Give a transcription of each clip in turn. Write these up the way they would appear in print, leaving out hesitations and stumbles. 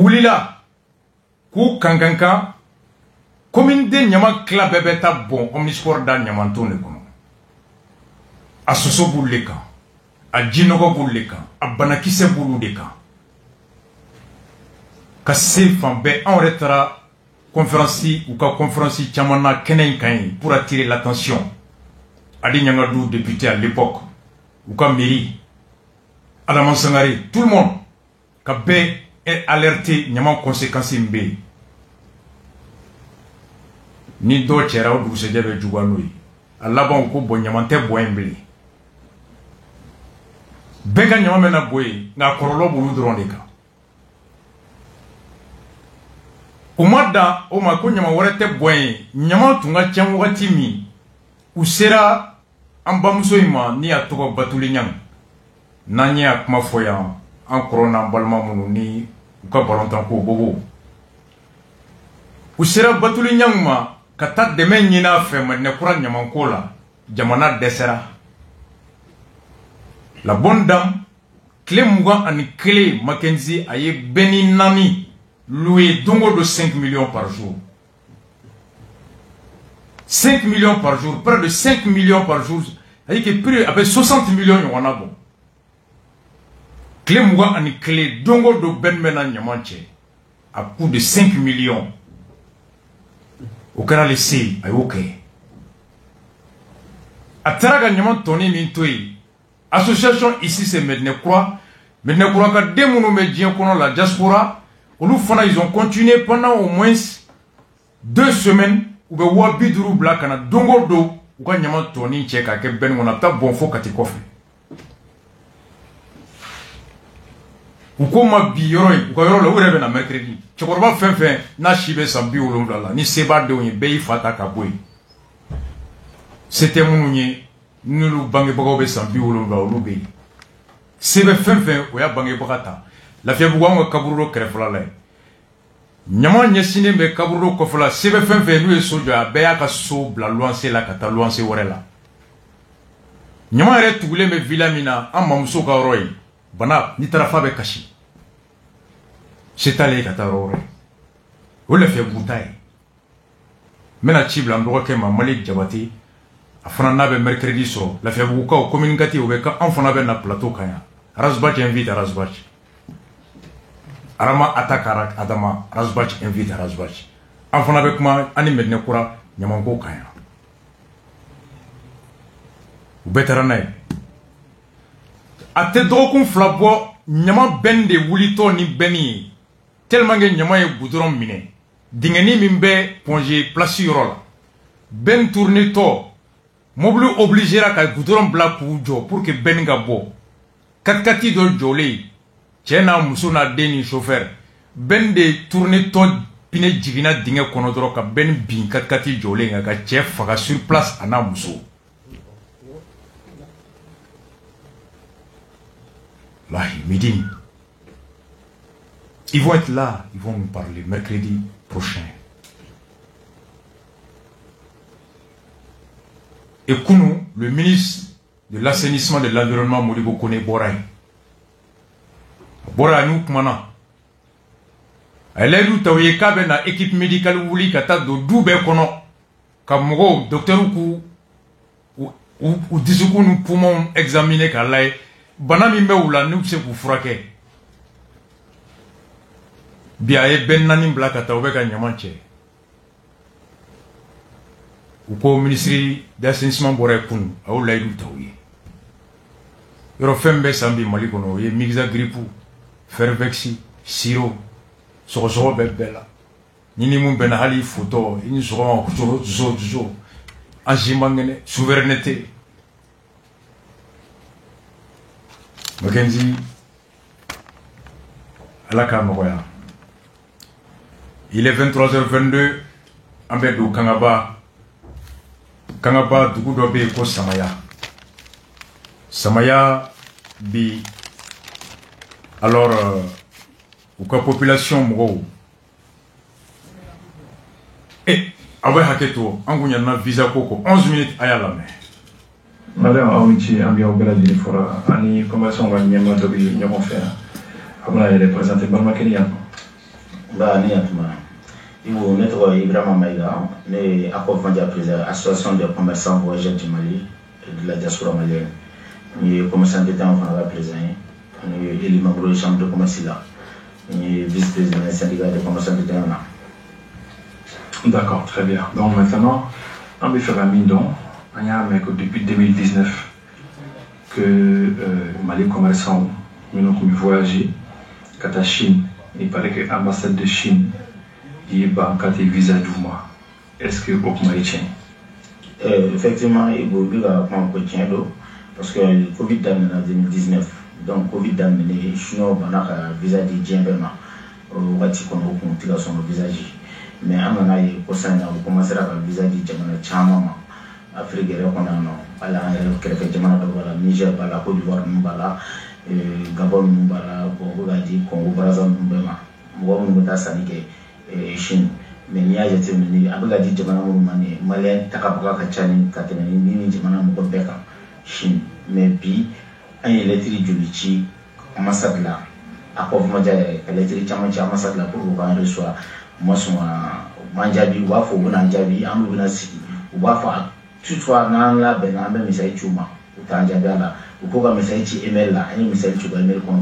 Oulila, Kou Kankanka, commune de Nyama Klabebeta bon, omnisport da Nyamantoune kono. A Soso Bouleka, a Djinogo Bouleka, a Banakise Bouludeka. Kasse Fambe en retard, conférence ou conférence Chamana Kenen Kain pour attirer l'attention. Adi Nyangadou, député à l'époque, ou comme mairie, Adam Sangari, tout le monde, Kabé est alerté, Nyaman conséquences Mbe. Ni do tchera ou du sejebe Djouanoui. Allah bon ko bon Nyamante boembli. Bega Nyamamena boye, na korolo boulou drondeka. Umada, Oma ko Nyama warete boye, Nyama tunga tiang wati mi, usera Ambamuso ima ni atoko batuli nyang nanya kuma foya en corona balma munu ni uka balontan ko bobo usera batuli nyang ma kata deme nyina fe ma ne kura nyaman kola jamana desera la bonne dame clé muga ani clé Mackenzie aye beni nani loué dongo de 5 millions par jour. 5 millions par jour, près de 5 millions par jour, avec 60 millions, il y en a bon. Clé Mouga ani clé dongo do ben mena nyamanche à coût de 5 millions. Au canal laissé, à ok. À Taraga Nyaman Tony Mintoui, association ici c'est Mednekroa. Mednekroa ka démounou médien kono la diaspora. Ils ont continué pendant au moins 2 semaines. Ou be wabi duru bla kana dongo do u ka nyama toni cheka ke ben wona ta bon fo kati kofi u ko ma bi yoro u ko yoro le wure be na mercredi chokorba fen na shibe sambi ulumla la ni seba de onye be ifata ka boy c'était mununye nulu bangi bogo be sambi ulumla ulube sebe fen o ya bangi bogata la fie buwa kaburo krefla la Nyama nyesine me kaburo kofla sebe fenfe nous soja beya ka so bla luanse la kata luanse worela Nyama re tugule me vilamina am mamso ka roy bana ni tarafa be kashi setale kata roy o le fe butaay mena chibla ndo ke ma Malik Jabati afana na be mercredi so la fe buka o communicatif o be ka enfana be na plateau kaya Razbach invite Razbach Arama atakara Adama Razbach invite Razbach. Enfant avec moi, ani Mednekura, Nyamango Kaya. Ou betarane. Ate drokun flabo, Nyaman ben de wulito ni beni. Tellement que Nyaman e goudron mine. Dingeni mimbe ponje place yorola. Ben tourne to. Moblu obligera ka goudron bla pour que ben gabo. Katkati do jolé. Tchena musuna deni chauffeur ben de tourner ton pine jigina dingue konodoro ka ben bin katkati jolé nga ka chef faga sur place ana muso lahi midi ils vont être là, ils vont nous parler mercredi prochain. Et Kounou, le ministre de l'assainissement de l'environnement Modibo Kone Boraï Bora nous kumana. Elle est lu tawiye kabe na équipe médicale wuli kata do dube kono. Kamogo docteur ou disuku nous poumons examiner kalai. Banami me ou la nous se pour frake. Biaye ben nanim bla kata obeka nyamanche. Ou ko ministre d'assainissement bora kunu. Aou la lu tawiye. Yoro fembe sambi malikono ye mixa gripu. Fervexi, siro, sozo bebela. Nini mun ben hali photo, ini souvent zo. Anjimangene, souveraineté. Mackenzie, alaka moya. Il est 23h22, Ambedou Kangaba. Kangaba Dugudobe ko Samaya. Samaya bi. Alors, la population moro. Et, avec Haketo, on a un visa coco, 11 minutes à la main. Madame Aouichi, Ambia Oberadi, Fora, Annie, comment sont les Yamato, Yamofera, on a représenté Balmakelian. Bah, ni atuma. Ibu ne tɔgɔ Ibrahima Maïga, ne accompagne président association des commerçants voyageurs du Mali et de la diaspora malienne. Ni commerçant d'État en fana président, ni élu membre de chambre de commerce là, ni vice-président du syndicat des commerçants d'État là. D'accord, très bien. Donc maintenant, on va faire un mindon. On a depuis 2019 que Mali commerçant, nous avons voyagé à la Chine. Il paraît que l'ambassade de Chine il y a un visa du mois. Est-ce que vous avez tient? Effectivement, il y a un contient parce que le Covid en 2019. Donc, Covid a amené Chinois un visa de Djembema. On va dire qu'on a son visage. Mais on a commencé à avoir visa de Djembema Chamama. Afrique, on a quelques Djembema de Niger, la Côte d'Ivoire, Gabon, Congo, Brazzaville, Mbema, Chine. Mais il y a des gens qui ont dit Malien, Takabaka, Kachani, Katanini, Jamana, Mobeka, Chine. Mais puis, un électrique Julichi, Massadla, à Pov Madjare, électrique Chamacha, Massadla pour vous recevoir, Mosma, Manjabi, Wafo, Nanjabi, Ambunasi, Wafa, toutefois, Nan la Benambe, Messaï Chuma, ou Tanjabala, ou Koga Messaï Emel, là, un Messaï Chuba,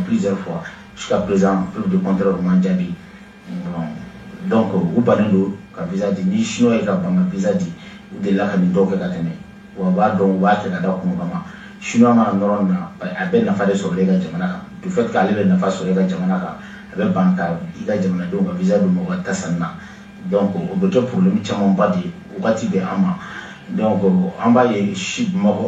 plusieurs fois, jusqu'à présent, plus de contrôle Manjabi. Donc, vous parlez de visa de ni chinois et un visa de la famille d'Oké Katene. Ou va donc voir que la dame chinois m'a non à ben la phase sur les gars Jamanaka. Du fait qu'elle est la phase sur les gars Jamanaka, avec Banka, il a Jamana donc un visa de Mogata Sana. Donc, au bout de problème, Chamon Badi, ou Batibe Ama. Donc, en bas, il y a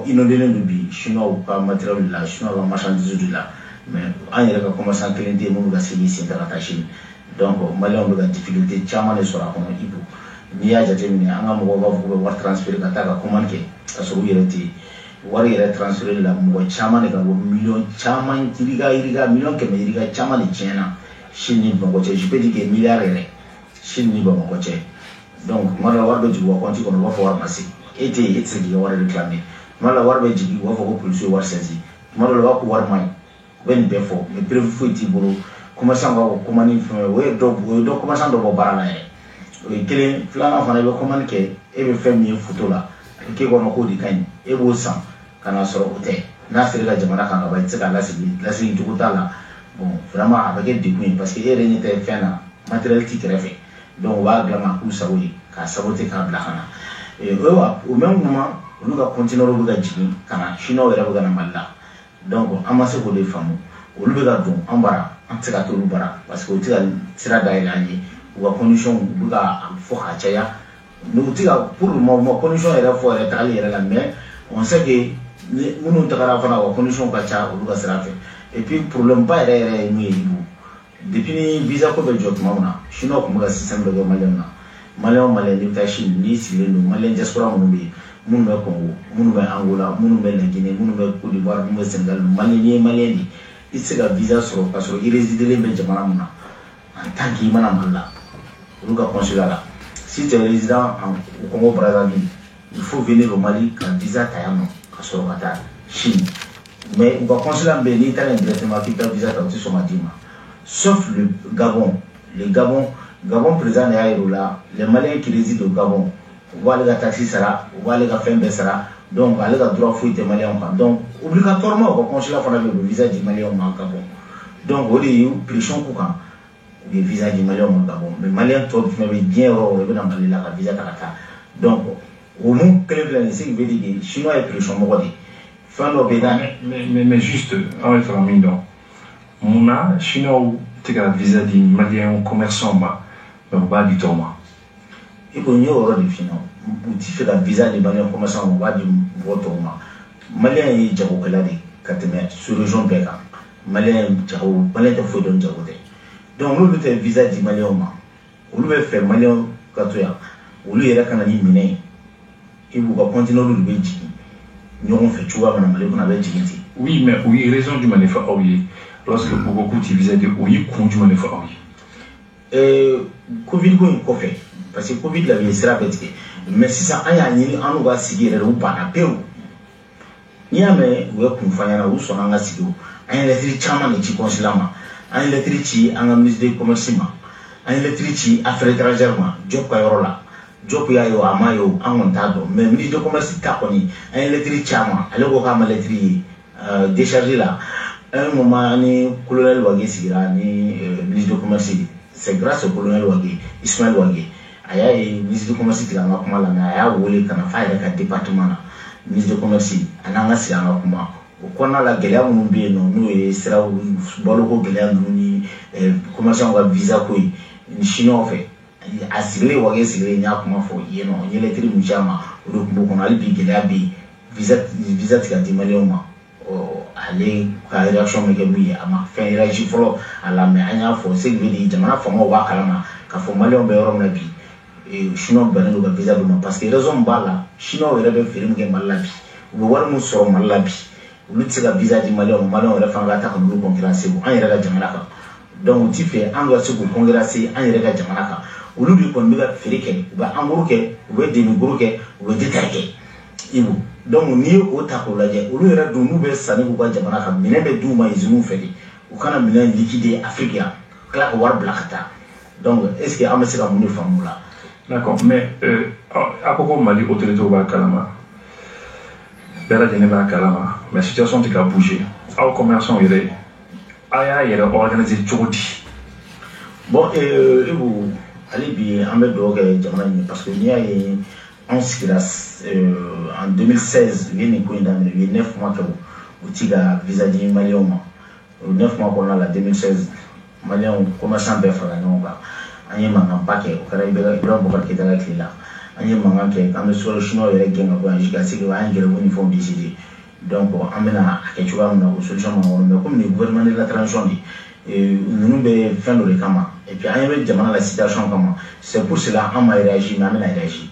inondé le bi, chinois ou pas matériel là, chinois ou marchandise là. Mais en y a commencé à créer des mots de la Syrie, c'est à la Chine. Donc, Malien a des difficultés, Chamane sera comme Ibu. Ni a déjà mis un amour va transférer Kataka, comment que ça se vérité. Warrior transférer la Moua Chamane, million Chaman, Iriga, million que Mériga Chaman et China, Chine Bangoche, je peux dire que milliards Chine Bangoche. Donc, Malawarbe du Wakanti qu'on va pouvoir passer. Été, c'est qui va réclamer. Malawarbe du Wafo plus ou saisi. Malawarbe Warmai, when before, mais prévu Tiburo. Commerçant va commander donc commerçant de barana et quel flan fana be commande ke e be faire mieux photo là ke ko no ko di kan e bo san kana soro hotel na sere la jamana kan ba tsaka la sigi tukuta là bon vraiment avec des coups parce que e rien était fait na matériel qui fait donc va glama ku sawi ka saboter ka bla kana et au même moment on va continuer au buga jini kana chino era buga na malla donc amasse ko des femmes au buga don ambara en tout cas tout le bara parce que tu as sera d'ailleurs ou à condition ou à fort à chaya nous tu as pour le moment condition est là fort est allé là mais on sait que nous nous t'aura fait la condition à chaya ou à sera fait et puis problème pas est depuis visa ko be jot mauna chino ko muga système de malien ni tachi ni sile no malien diaspora mo be mun be Congo mun be Angola mun be Guinée mun be Côte d'Ivoire mun be Sénégal malien il se a visa sur parce qu'il réside les Benjamana en tant qu'Imana Mala, ou le consulat là. Si tu es résident au Congo Brazzaville, il faut venir au Mali quand visa Tayano, sur le Qatar, Chine. Mais au consulat Béni, tu as directement qui peut visa sur Madima. Sauf le Gabon. Le Gabon présent est là, les Maliens qui résident au Gabon, on voit les taxis Sara, on voit les Fembe Sara. Donc, elle a droit à fouiller des Maliens. Donc, obligatoirement, on consulat le visa du Malien au Gabon. Donc, on a eu pression pour le visa du Malien au Gabon. Mais Malien, tout le monde bien au visa de donc, au moins, quelqu'un qui veut dire que les Chinois est pression. Mais juste, en référendum, on a Chinois qui a visa du Malien au commerçant, mais on va du Thomas. Il y a un Chinois. Tu fais la visa de Malien commerçant, on va du vote. Malien est Djabo Kelade, Kateme, sur le région Beka. Malien Djabo, Malien de Fodon Djabote. Donc, nous avons visa de Malien, on lui fait Malien Katoya, on lui est là quand on a miné. Et vous va continuer le Belgique. Nous avons fait Chouba, on a Belgique. Oui, mais oui, raison du manéfa, oui. Lorsque beaucoup de visa de oui, compte du manéfa, oui. Covid, quoi fait? Parce que Covid, la vie sera bête. Mais si ça a été un nouveau sigé, ou pas na peu. Ni a mais ou est confiant à où son anga sigé. Un électrique chaman de Chiconsilama. Un électrique, un ministre de commerce. an électrique ci affaire étrangère ma job ka yoro la job ya yo amayo an on ta do mais ministre de commerce ta koni an électrique chama ale ko ka ma électrique décharger là un moment ni colonel Wagé sigira ni ministre de commerce c'est grâce au colonel Wagé Ismaël Wagé aya ministre de commerce ti nga kuma la na aya wole kana fa ka département na ministre de commerce ananga si nga kuma o kona la gɛlɛya minnu bɛ yen nɔ n'o ye siraw baloko gɛlɛya ninnu ni commerçant ka visa ko ye ni chinois fɛ a sigilen Wagé sigilen n y'a kuma fɔ yen nɔ n ye lettre min ci a ma o de tun b'o kɔnɔ hali bi gɛlɛya bɛ yen visa ti ka di maliyɛnw ma ale ka réaction bɛ kɛ min ye a ma fɛn réagi fɔlɔ a la mais an y'a fɔ ce qui veut dire jamana faamaw b'a kalama k'a fɔ maliyɛnw bɛ yɔrɔ min na bi chinois bɛnnen don ka visa d'u ma parce que raison b'a la chinois yɛrɛ bɛ feere min kɛ Mali la bi u bɛ wari min sɔrɔ Mali la bi olu tɛ se ka visa di maliyɛnw ma maliyɛnw yɛrɛ fana ka taa ka n'olu concurrence an yɛrɛ ka jamana kan donc u ti fɛ an ka se k'u concurrence an yɛrɛ ka jamana kan olu de kɔni bɛ ka feere kɛ u bɛ engros kɛ u bɛ demi-gros kɛ u bɛ détail kɛ ibu donc n'i ye o ta k'o lajɛ olu yɛrɛ dun n'u bɛ sanni k'u ka jamana kan minɛn bɛ d'u ma usines fɛ de u kana minɛn liquider Afrique yan tila ka wari bila ka taa donc est ce que an bɛ se ka mun de faamu la. D'accord, mais à propos Mali autorité b'a kalama bɛɛ lajɛlen b'a kalama mais situation tɛ ka bouger aw commerçants yɛrɛ a y'a yɛrɛ organiser cogo di. Bon Ibu hali bi an bɛ dugawu kɛ jamana in parce que n'i y'a ye an sigira en 2016 u ye nin ko in daminɛ u ye 9 mois kɛ u ti ka visa di maliyɛnw ma o 9 mois kɔnɔna la 2016 maliyɛnw commerçant bɛɛ farala ɲɔgɔn kan an ye mankanba kɛ o kɛra Ibrahima Boubacar Keïta ka tile la an ye mankan kɛ k'an bɛ sɔrɔ chinois yɛrɛ gɛn ka bɔ yan jusqu'à ce que an ye gɛrɛw ni fɛnw décider donc an bɛna a kɛ cogoya min na o solution man kɔnɔ mais comme nin gouvernement de la transition de ninnu bɛ fɛn dɔ de kama et puis an bɛ jamana la situation kama c'est pour cela an ma réagir mais an bɛna réagir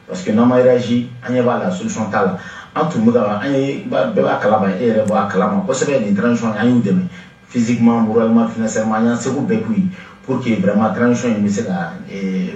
parce que n'an ma réagir an ɲɛ b'a la solution t'a la an tun bɛ ka an ye bɛɛ b'a kalama e yɛrɛ b'a kalama kosɛbɛ nin transition an y'u dɛmɛ physiquement moralement financièrement an y'an seko bɛɛ k'u ye pour que vraiment transition in bɛ se ka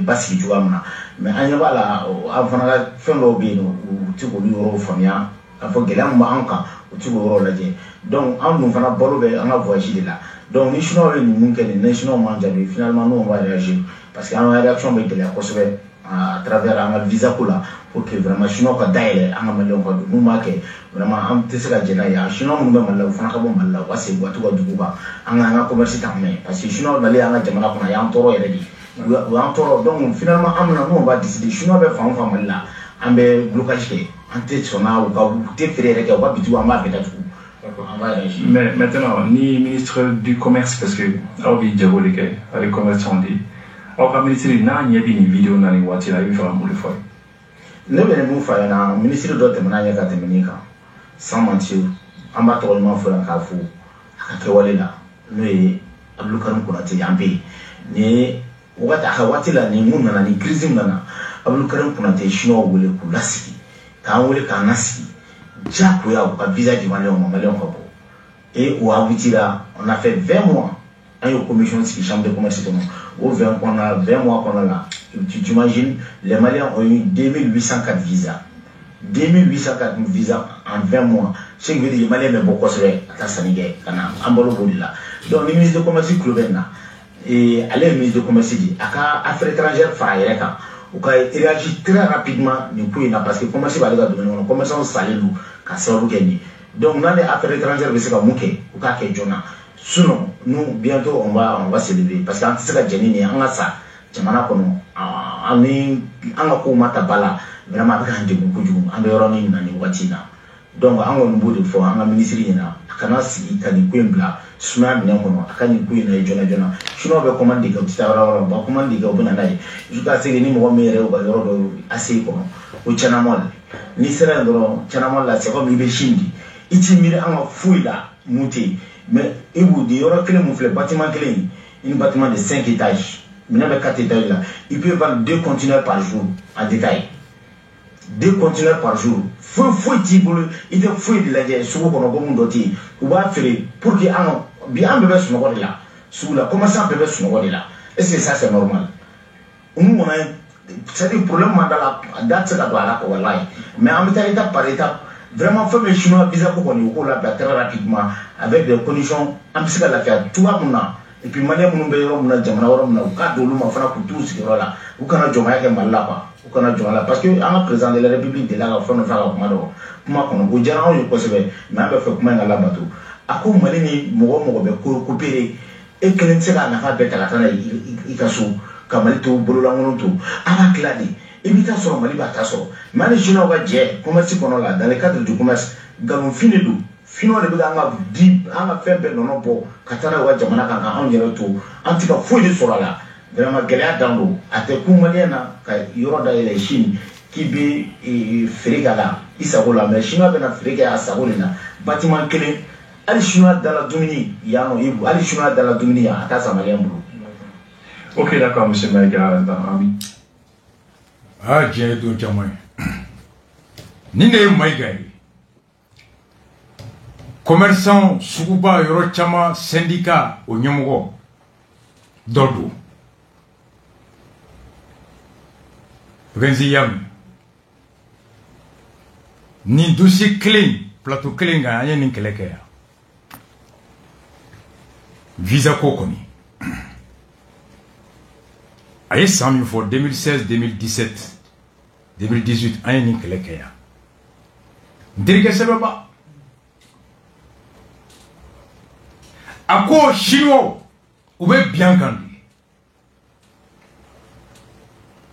basigi cogoya min na mais an ɲɛ b'a la an fana ka fɛn dɔw bɛ yen nɔ u tɛ k'olu yɔrɔw faamuya k'a fɔ gɛlɛya min b'an kan u tɛ k'o yɔrɔ lajɛ donc an dun fana balo bɛ an ka voyage de la donc ni chinois ye nin mun kɛ nin ni chinois m'an jaabi finalement nous on va réagir parce que an ka réaction bɛ gɛlɛya kosɛbɛ à travers an ka visa ko la pour que vraiment chinois ka dayɛlɛ an ka maliyɛnw ka don n'u m'a kɛ vraiment an tɛ se ka jɛn n'a ye chinois minnu bɛ Mali la u fana ka bɔ Mali la u ka segin u ka t'u ka dugu kan an ka commerce ta mɛn parce que chinois nalen an ka jamana kɔnɔ a y'an tɔɔrɔ yɛrɛ de u y'an tɔɔrɔ donc finalement an bɛna n'u b'a décider chinois bɛ fan o fan Mali la an bɛ blocage kɛ an tɛ sɔnna u tɛ feere yɛrɛ kɛ u ka bitigiw an b'a bɛɛ datugu. Mais maintenant, ni ministre du commerce, parce que Aobi Diabo les commerçants dit, au ministre n'a ni une vidéo dans les voitures, il faut un fois. Ne bɛ mun fɔ a ɲɛna ministre dɔ tɛmɛna ɲɛ ka tɛmɛ nin kan sans mentir an b'a tɔgɔ ɲuman fɔ yan k'a fɔ a ka kɛwale la n'o ye Abdoukarim Konate ye an bɛ yen nin wagati a ka waati la nin mun nana ni crise min nana Abdoukarim Konate ye chinois wele k'u lasigi k'an wele k'an lasigi diyagoya u ka visa di maliyɛnw ma maliyɛnw ka bɔ et o aboutira on a fait 20 mois an ye commission sigi chambre de commerce kɔnɔ o 20 mois kɔnɔ la tu imagines les Maliens ont eu 2804 visas 2804 visas en 20 mois ce qui veut dire les Maliens bɛ bɔ kosɛbɛ ka taa sanni kɛ ka na an balo b'o de la donc ni ministre de commerce tulo bɛ nin na ale ye ministre de commerce de a ka affaires étrangères fara a yɛrɛ kan u ka réagir très rapidement nin ko in na parce que commerce b'ale ka domaine kɔnɔ commerçants salen don ka sababu kɛ nin donc n'ale affaires étrangères bɛ se ka mun kɛ u k'a kɛ joona sinon nous bientôt on va se lever parce que an tɛ se ka jɛn ni nin ye an ka sa jamana kɔnɔ an ka kow ma ta ba la vraiment a bɛ k'an degun kojugu an bɛ yɔrɔnin min na nin waati in na donc an kɔni b'o de fɔ an ka ministre ɲɛna a kana sigi ka nin ko in bila sumaya minɛn kɔnɔ a ka nin ko in lajɛ joona joona chinois bɛ commande kɛ u tɛ taa yɔrɔ wɛrɛ u b'a commande kɛ u bɛ na n'a ye jusqu'à ce que ni mɔgɔ min yɛrɛ y'u ka yɔrɔ dɔ ACI kɔnɔ o Tianamol n'i sera yen dɔrɔn Tianamol la c'est comme i bɛ Chine di i t'i miiri an ka foyi la mun tɛ yen mais i b'u di yɔrɔ kelen mun filɛ bâtiment kelen une bâtiment de 5 étages minɛn bɛ 4 étages là il peut vendre 2 conteneurs par jour en détail 2 conteneurs par jour foyi t'i bolo i tɛ foyi de lajɛ sugu kɔnɔ ko mun dɔ tɛ yen u b'a feere pour que bi an bɛɛ bɛ sunɔgɔ de la sugu la commerçant bɛɛ bɛ sunɔgɔ de la est ce que ça c'est normal nous on a c'est-à-dire problème man da la da tɛ se ka don a la quoi wallahi mais an bɛ taa étape par étape vraiment fɛn bɛ chinois visa ko kɔni u k'o labila très rapidement avec des conditions an bɛ se ka lafiya cogoya mun na et puis malien mun be yoro mun jamana woro mun u ka dolu ma fana ku tout sigiro la u kana joma yake malla quoi u kana joma la parce que un président de la république de la ga fona fa kuma do kuma kono o jara o ko sebe na be fe kuma ngala batu ako mali ni mogo be ko coopérer e kelen se ka na fa be ta tana i ka so kamali to bolola ngono to aba kladi e bi ta so mali ba ta so mali jino ba je commerce kono la dans le cadre du commerce galon fini do fino de be nga di anga fembe no no bo katana wa jamana kan ka on yero to antika foi de sorala vraiment gelea dando ate ku maliana ka yoro da ile Chine qui be frega la isago la mais chinois be na frega asago na bâtiment kele ali chinois dans la domini yano ibu ali chinois dans la domini ya ata samalien bulu. Ok, d'accord, monsieur Maïga. Ah, j'ai deux témoins. Nine Maïga. Commerçant, Sukuba, Yorochama, syndicat, au Nyomogo, Dodo. Renziyam. Ni dossier clé, plateau clé, gagne ni kelekea. Visa Kokoni. Aye 100 000 fois 2016, 2017, 2018, aye ni kelekea. Ndirike sebeba. Ako chinois, oube bien kandi.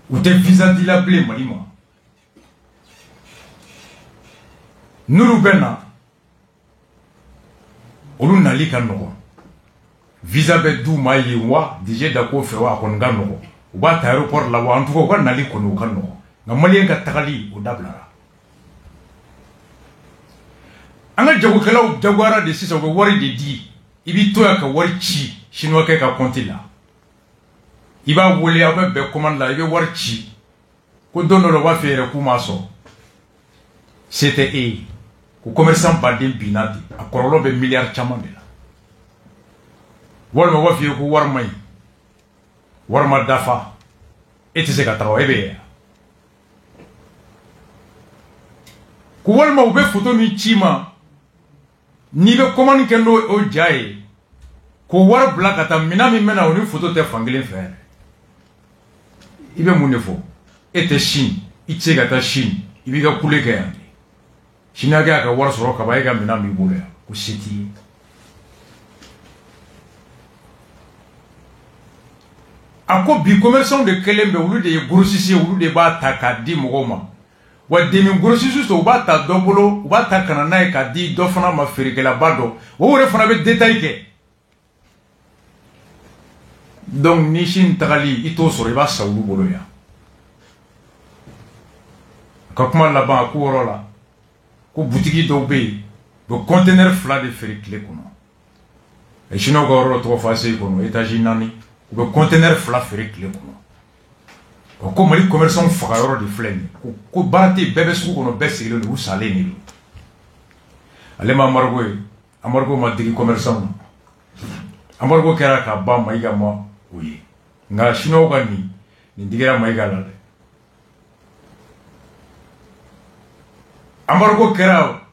Ou te visa di la blé malima. Nuru bena. Olu nali ka nogo. Visa be du ma yi wa dije da ko fe wa kon ga nogo. U ba ta aéroport la wa antu ko ka nali ko no kan nogo. Na malien ka tagali o dablara. Anga jago kala jagwara de sisa ko wari de di. Ibi to ya ka wari chi chinois ke ka konti la. Iba wole abe be commande la ibe wari chi. Ko dono lo wa fere ku maso. C'était ko commerçant ba de binati akorolo be milliard chama de la. Walma wa fiye ko warmay warma dafa eti se ka tawo ebe ko walma ube photo mi chima ni be commande kendo o jaye ko war blakata minami mena oni photo te fangile fer ibe munefo ete Chine itse ga ta Chine ibi ga kule ga yandi Chine ga ka war soro ka ba ga minami bule ko siti. Ako bi commerçant de kelembe ulu de grossiste ulu de ba ta ka di mogoma wa demi grossiste so ba ta dobolo ba ta kana na ka di do fana ma ferike la bado wo re fana be détail ke donc ni Chine tagali ito so re ba sa ulu bolo ya ka kuma la ba ko rola ko boutique do be do conteneur fla de ferike le kono e chino go ro to fa se kono étage nani le conteneur fla ferik le kono ko mali commerçant fagayoro de flemme ko barate bebe su kono besile le usale ni ale ma amargo ma digi commerçant amargo kera ka ba maiga ma uyi nga shino ga ni ndigira maiga la amargo kera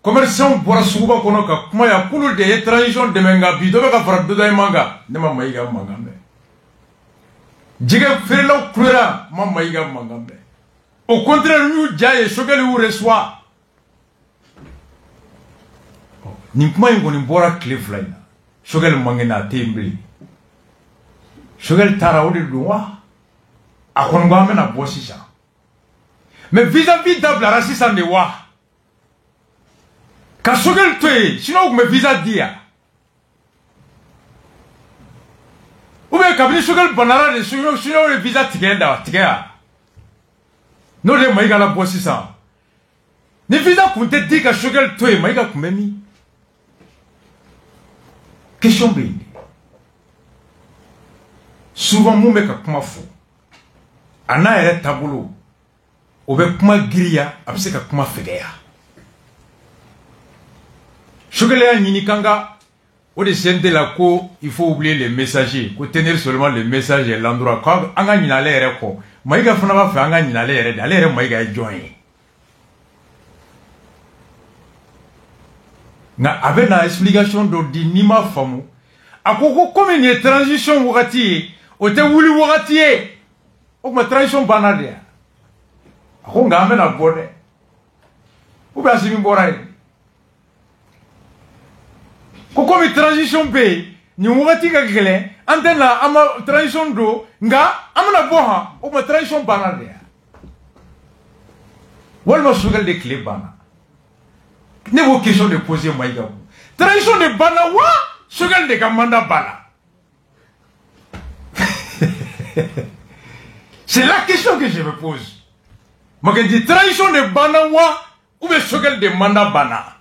commerçant bora suba kono ka kuma ya kulu de transition de menga bi do ka fara do dai manga ne ma maiga manga me jige ferlo klura ma maiga manga me au contraire nous jaye shogeli ou reçoit ni kuma ngoni bora cliff line shogeli mangena tembli shogeli tara odi doa akon ngame na bosisa mais vis-à-vis d'abla rasisa de wa ka shogel toye sino me visa dia ube kabini shogel banara de sino le visa tigenda tigea no le maiga la bosisa ni visa kunte di ka shogel toye maiga kumemi question bindi souvent mu me ka kuma fo ana ere tabulu obe kuma giriya abse ka kuma fegeya Chogueléa Ninikanga, au dessin de la co, il faut oublier les messagers, faut tenir seulement le message et l'endroit. Quand on a une allée, Maïga Fanava fait un une allée, Maïga est joint. Na avec la explication de Nima Famu, ako comme ni transition wakati o te wuli wakati o ma transition banade ako ngame na bode ou bien si mi boray ko comme transition be ni wakati ka gele antena ama transition do nga amna boha o ma transition banade walma sugal de clé bana ne vos questions de poser maïga transition de bana wa sugal de kamanda bana. C'est la question que je me pose. Je me dis transition de bana wa ou bien sugal de manda bana.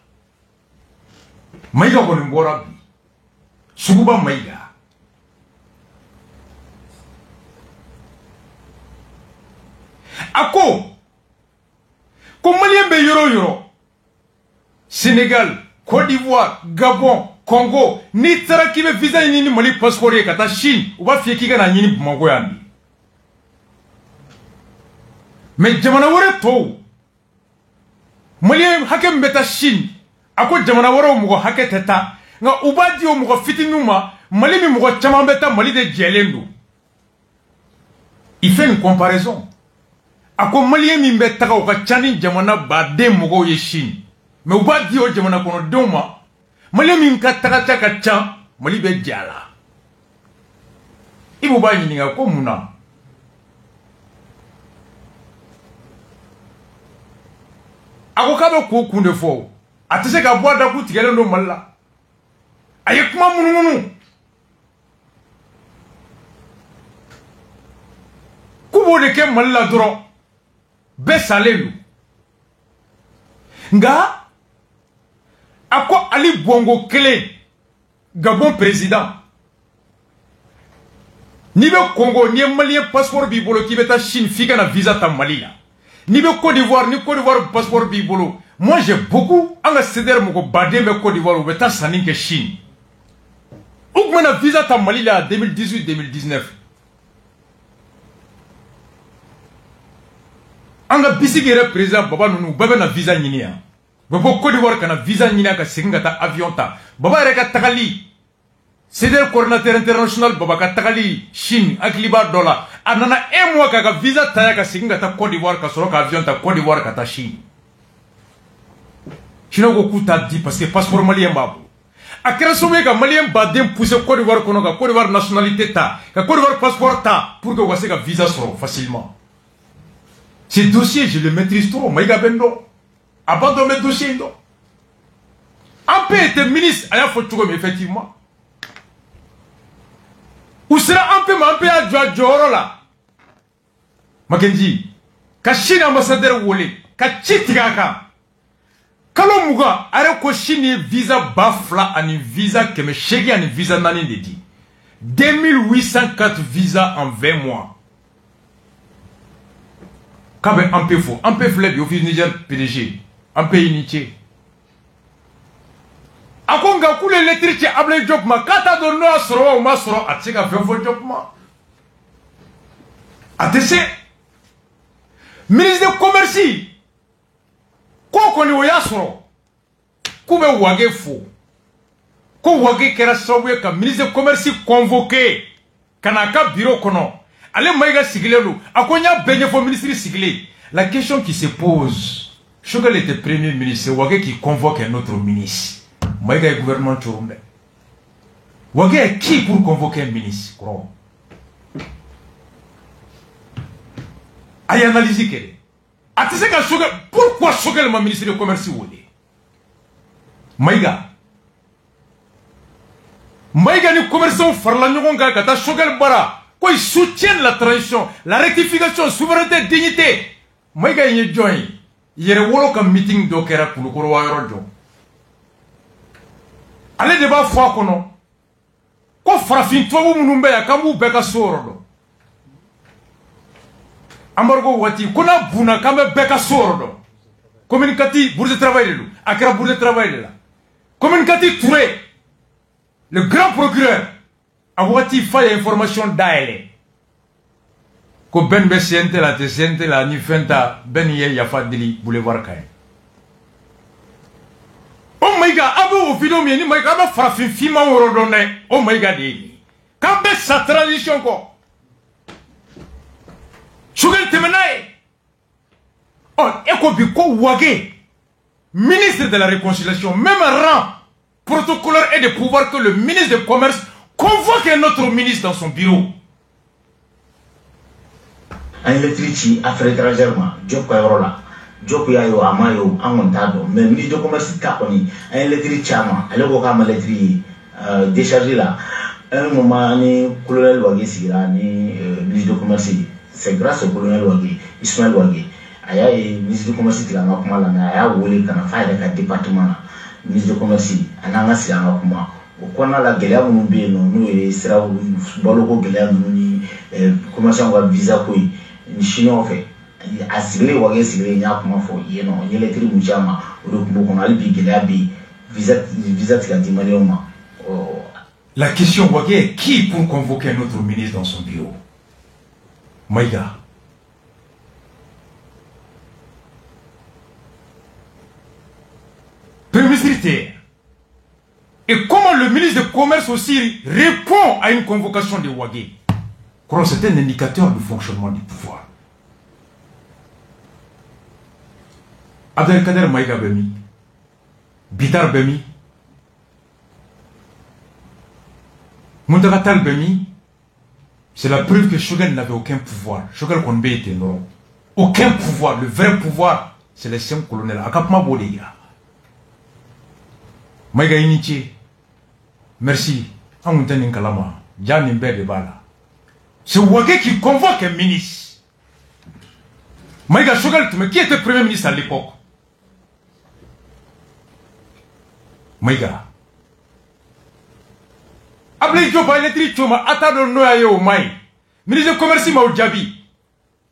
Maïga ko ngora bi suguba maïga ako ko malien be yoro Sénégal, Côte d'Ivoire, Gabon, Congo, ni tara ki be visa ni Mali passeport ye kata Chine, ou ba fiye ki kana nyini Bamako yandi. Mais jamana wore to. Malien hake mbeta Chine, ako jamana wore mugo hake teta, nga ubadi o mugo fitinuma, Mali mi mugo chama mbeta Mali de djelendo. Il fait une comparaison. Ako malien mi mbeta ka uka chani jamana bade mugo ye Chine. Mais uba di o jamana kono doma mali min ka tagata ka chan mali be jala ibu ba nyini nga ko muna ako ka be ko kunde fo atese ka bo da ku tigele ndo malla aye kuma mununu kubo de ke malla doro be salelu nga ako Ali Bongo Kele Gabon président ni be Congo ni malien passeport bi bolo ki beta Chine fika na visa ta Mali la ni be Côte d'Ivoire ni Côte d'Ivoire passeport bi bolo moi j'ai beaucoup anga ceder mo ko bade be Côte d'Ivoire ou beta sanin ke Chine ou na visa ta Mali la 2018 2019 anga bisigere président baba nunu baba na visa nyini ya baba Côte d'Ivoire kana visa nyini ka singa ta avion ta baba reka takali c'est le coordinateur international baba ka takali Chine akliba dollar anana mois ka visa ta ka singa ta Côte d'Ivoire ka soro ka avion ta Côte d'Ivoire ka ta Chine Chine ko kuta di parce que passeport malien babu akera somme ka malien badem pousser Côte d'Ivoire kono ka Côte d'Ivoire nationalité ta ka Côte d'Ivoire passeport ta pour que wase ka visa soro facilement. Ces dossiers, je les maîtrise trop. Maïga Bendo. Abandonne mes dossiers. Un peu était ministre. Il faut tout effectivement. Ou sera un peu à Djoro là. Makenji. Kachine ambassadeur Wole. Kachitigaka. Kalomuga. Are ko Chine visa bafla ani visa que me chegi ani visa nani de dit. 2804 visas en 20 mois. Kabe un peu faux, un peu flèche, office Niger PDG, un peu initié. Akonga koule l'électricité able job ma kata do no asro ma soro atsika fefo job ma. Atese ministre de commerce ko ko ni oya soro kube wage fo ko wage kera sowe ka ministre de commerce convoqué kana ka bureau kono. Allez, Maïga Siglelo, à quoi y a beigné pour ministre Siglé? La question qui se pose, Chogal était premier ministre, Wagé qui convoque un autre ministre. Maïga est gouvernement Chorumbe. Wagé est qui pour convoquer un ministre? Aïe, analyse qu'elle est. Attendez qu'à Chogal, pourquoi Chogal est ministre de commerce ou Maïga? Maïga ni commerçant farlanyon kata Chogal bara. Ils soutiennent la transition, la rectification, souveraineté, dignité. Maïga y join. Il y a un meeting d'Okera pour le Korowayo. Allez, débat fois qu'on a. Quand Frafin, toi, vous m'oubliez, quand vous beka soro. Ambargo Wati, qu'on a bouna, quand vous beka soro. Communicati, bourse de travail, Akra bourse de travail. Communicati Touré, le grand procureur. Awati faille information d'aile. Ko ben be siente la ni fenta ben ye ya fadili boulevard kay. Oh my god, au vidéo mais ni Maïga ba farafin fima worodone o Maïga de kambe sa transition ko Choguel temenaye oh eko bi ko wage ministre de la réconciliation même rang protocolaire et de pouvoir que le ministre du commerce convoque un autre ministre dans son bureau. Un électricien affaires étrangères job ko yorola job ya yo amayo amontado mais ministre du commerce ta koni un électricien ale ko ka électrique décharger là un moment ni colonel Wage sigira ni ministre du commerce c'est grâce au colonel Wage Ismaël Wage aya ministre du commerce tila ngakuma la na aya wole kana faile ka département ministre du commerce ananga sila ngakuma okona la gelea mumbe no no sera boloko gelea ni commerçant wa visa ko ni chinois fait asile Wage sigile nya kuma fo yeno yele tri mujama odo kumbo kono ali bi gelea bi visa tila di malioma. La question Wage est qui pour convoquer un autre ministre dans son bureau? Maïga. Premier ministre. Et comment le ministre du Commerce aussi répond à une convocation de Wage? C'est un indicateur du fonctionnement du pouvoir. Abdelkader Maïga Bemi, Bitar Bemi, Moundagatal Bemi, c'est la preuve que Choguel n'avait aucun pouvoir. Choguel Konbe était non. Aucun pouvoir. Le vrai pouvoir, c'est les 5 colonels. Akapma Bodeira. Maïga Inichi, merci. Amountanin Kalama, Djanimbe de Bala. C'est Wage qui convoque un ministre. Maïga Choguel, qui était premier ministre à l'époque? Maïga. Ablé Joba électrique choma atado noya o mai. Ministre du commerce ma Djabi.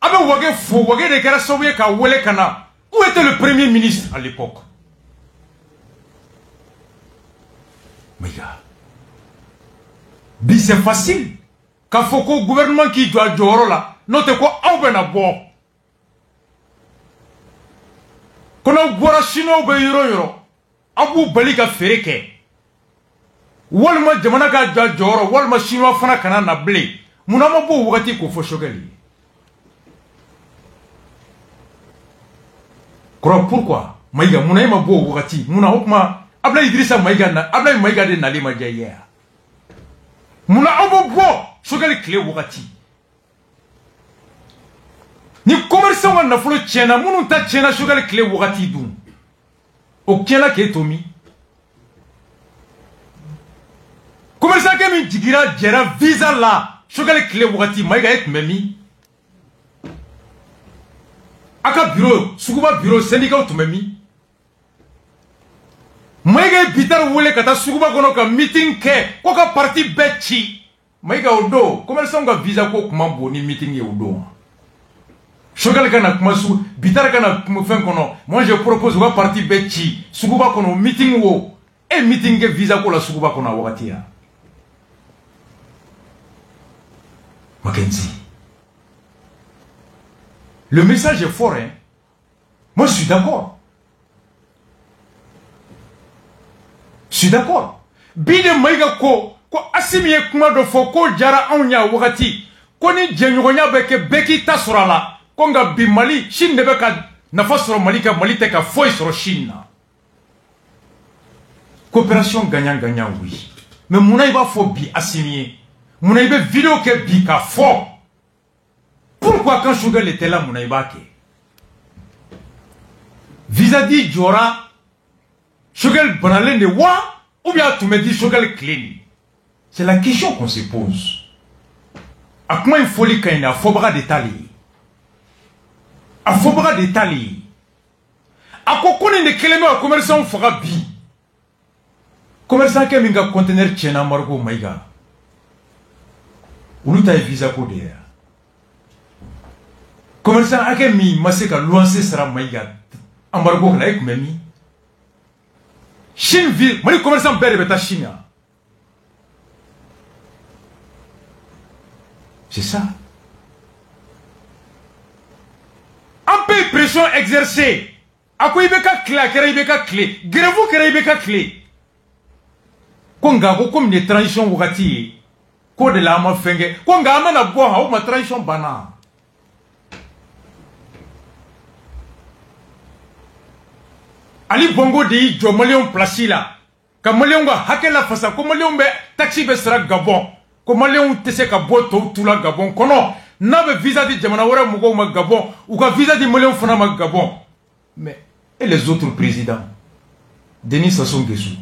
Abe Wage fo Wage de kera sowe ka wele kana. Où était le premier ministre à l'époque? Maïga. Bi c'est facile. Ka foko gouvernement qui doit joro là. Note quoi au bena bo. Kono bora chino be yoro. Abu balika fereke. Walma jamana ka joro walma chinois fana kana na blé munama bo wakati ko fo Choguel. Pourquoi Maïga munaima bo wakati muna hokma abla Idrissa Maïga na abla Maïga de nalima jaya muna abo bo Choguel clé wakati ni commerçant na flo tchena munu ta tchena Choguel clé wakati dum okela ke tomi. Commerçant qui mi digira jera visa là, Choguel clé wakati Maïga et memi. Aka bureau, sukuba bureau syndicat to memi. Maïga bitar wole kata sukuba kono ka meeting ke, ko ka parti bechi. Maïga odo, commerçant ga visa ko kuma boni meeting ye odo. Choguel kana kuma su bitar kana kuma fen kono. Moi je propose wa parti bechi, sukuba kono meeting wo. E meeting ke visa ko la sukuba kono wakati ya. Mackenzie. Le message est fort, hein. Moi, je suis d'accord. Je suis d'accord. Bide Maïga ko asimiye kuma do fo ko jara anya wakati. Ko ni jenyonya beke beki tasurala. Ko nga bi Mali, Chine ne beka nafa soro Mali ka Mali te ka foi soro Chine. Coopération gagnant-gagnant, oui. Mais mouna iba fo bi asimiye. Mouna vidéo ke bika fort. Pourquoi quand Choguel était là, Mouna ke Vis-à-vis Djora, Choguel banale ne wa, ou bien tu me dis Choguel clean. C'est la question qu'on se pose. À comment il faut qu'il y ait un fobra d'étali? Un fobra d'étali. À quoi qu'on ait des à commerçant fera bi? Commerçant qui a mis un conteneur tchena margo Maïga. Ou t'as visa codé. Commerçant a mis maseka luanse sera Maïga. Embargo là avec memi. Chine ville, moi commerçant belle beta Chine. C'est ça. Un peu pression exercée. À quoi il y a clé, à quoi il y a clé. Grève-vous qu'il y a clé. Konga ko comme des transitions wakati ko de la ma fenge konga amena bo ha o ma transition bana Ali Bongo de jo Malion place la ka Malion ga hakela fasa ko Malion be taxi be sera Gabon ko Malion tese ka bo to tula Gabon kono na be visa di jamana wara mugo ma Gabon ou ka visa di Malion fana ma Gabon mais et les autres présidents Denis Sassou Nguesso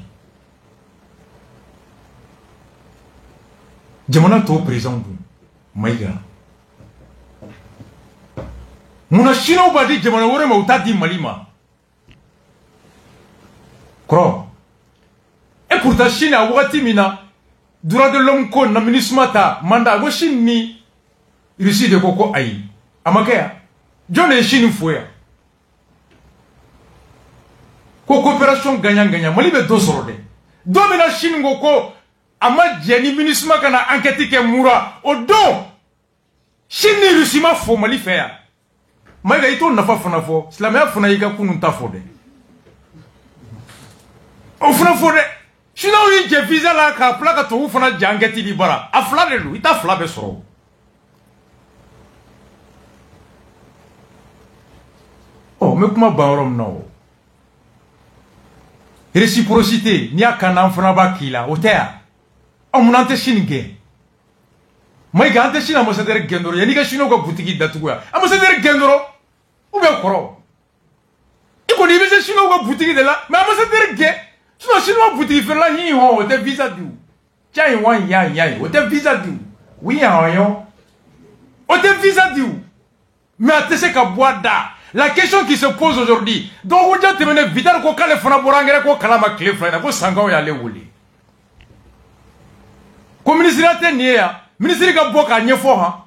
jamana to président bu Maïga muna shino ba di jamana wara ma utadi Malima Kro. Et pourtant, Chine a wakati mina, droit de l'homme ko na minismata, manda go Chine ni, Russie de koko ayi. Amakea, John et Chine fouya. Ko coopération gagnant-gagnant, mali be do sorode. Do mina Chine goko, ama djeni minisma kana enquête ke moura, o do, Chine ni Russie ma fo mali feya. Maïga ito nafa fana fo, slamea fana yika kununta fode. O fana fode sina o je visa la ka plaka to fana jangeti di bara afla de lu ita fla be soro oh me kuma baorom no réciprocité ni akana fana ba kila o tea o munante shinge mai gante shina mo sedere gendoro yani ga shino ko butiki datuya amo sedere gendoro ou be koro iko ni be shino ko butiki de la mais amo sedere ge sinon chinois boutique fait la hi ho te visa du tiens wan ya o te visa du oui en o te visa du mais atese ka boada la question qui se pose aujourd'hui donc on te mene vidal ko kale fana borangere ko kala ma clé fana ko sanga ya le wuli ko ministre ni ya ministre ka boka nyefo ha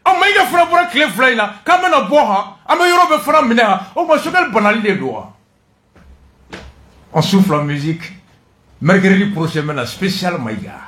o mai ga fana bora clé fana ka mena bo ha ama yoro be fana mine ha o ma shogal banali de doa. On souffle la musique. Mercredi prochain, la spéciale Maïga.